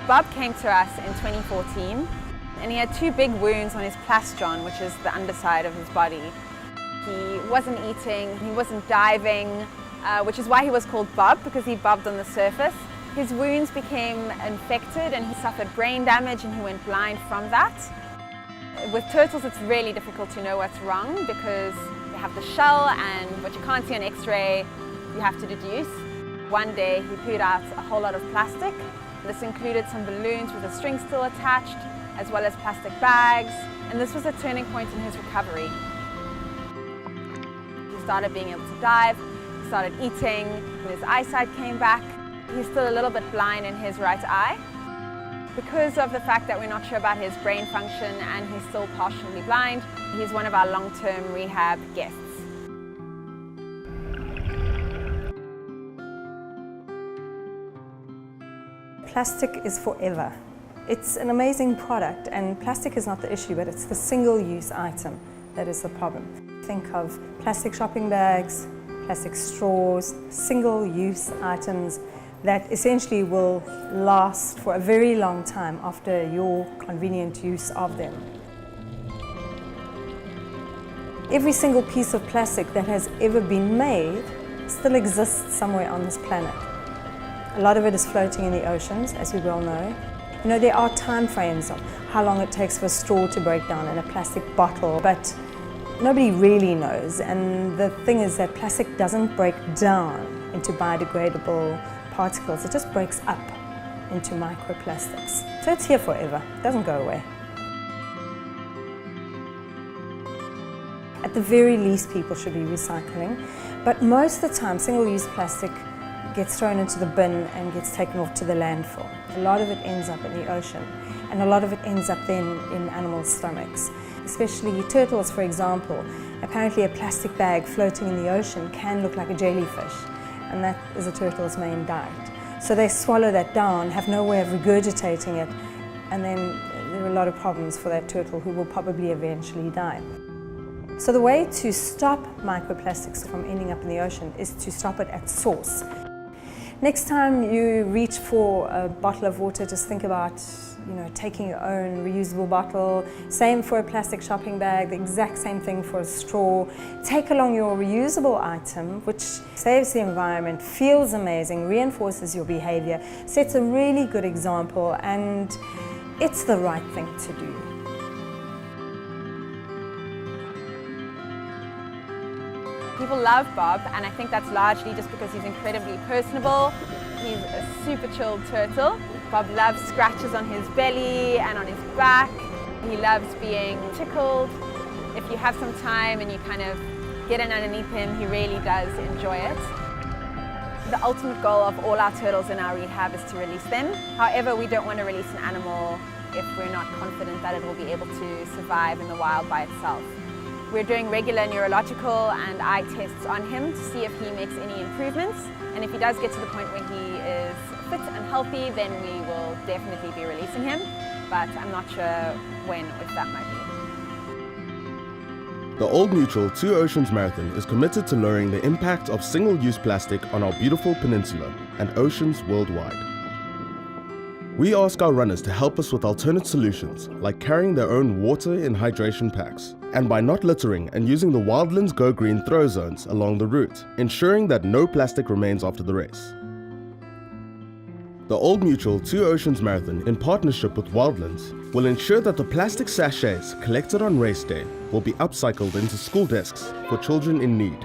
Bob came to us in 2014 and he had two big wounds on his plastron, which is the underside of his body. He wasn't eating, he wasn't diving, which is why he was called Bob, because he bobbed on the surface. His wounds became infected and he suffered brain damage and he went blind from that. With turtles it's really difficult to know what's wrong because they have the shell and what you can't see on X-ray you have to deduce. One day he put out a whole lot of plastic. This included some balloons with a string still attached, as well as plastic bags, and this was a turning point in his recovery. He started being able to dive, he started eating, and his eyesight came back. He's still a little bit blind in his right eye. Because of the fact that we're not sure about his brain function and he's still partially blind, he's one of our long-term rehab guests. Plastic is forever. It's an amazing product and plastic is not the issue, but it's the single-use item that is the problem. Think of plastic shopping bags, plastic straws, single-use items that essentially will last for a very long time after your convenient use of them. Every single piece of plastic that has ever been made still exists somewhere on this planet. A lot of it is floating in the oceans, as we well know. You know, there are time frames of how long it takes for a straw to break down in a plastic bottle, but nobody really knows. And the thing is that plastic doesn't break down into biodegradable particles, it just breaks up into microplastics. So it's here forever, it doesn't go away. At the very least, people should be recycling, but most of the time, single-use plastic gets thrown into the bin and gets taken off to the landfill. A lot of it ends up in the ocean, and a lot of it ends up then in animal stomachs, especially turtles, for example. Apparently a plastic bag floating in the ocean can look like a jellyfish, and that is a turtle's main diet. So they swallow that down, have no way of regurgitating it, and then there are a lot of problems for that turtle who will probably eventually die. So the way to stop microplastics from ending up in the ocean is to stop it at source. Next time you reach for a bottle of water, just think about, taking your own reusable bottle. Same for a plastic shopping bag, the exact same thing for a straw. Take along your reusable item, which saves the environment, feels amazing, reinforces your behavior, sets a really good example, and it's the right thing to do. People love Bob, and I think that's largely just because he's incredibly personable. He's a super chilled turtle. Bob loves scratches on his belly and on his back. He loves being tickled. If you have some time and you kind of get in underneath him, he really does enjoy it. The ultimate goal of all our turtles in our rehab is to release them. However, we don't want to release an animal if we're not confident that it will be able to survive in the wild by itself. We're doing regular neurological and eye tests on him to see if he makes any improvements. And if he does get to the point where he is fit and healthy, then we will definitely be releasing him. But I'm not sure when or if that might be. The Old Mutual Two Oceans Marathon is committed to lowering the impact of single-use plastic on our beautiful peninsula and oceans worldwide. We ask our runners to help us with alternate solutions, like carrying their own water and hydration packs, and by not littering and using the Wildlands Go Green throw zones along the route, ensuring that no plastic remains after the race. The Old Mutual Two Oceans Marathon, in partnership with Wildlands, will ensure that the plastic sachets collected on race day will be upcycled into school desks for children in need.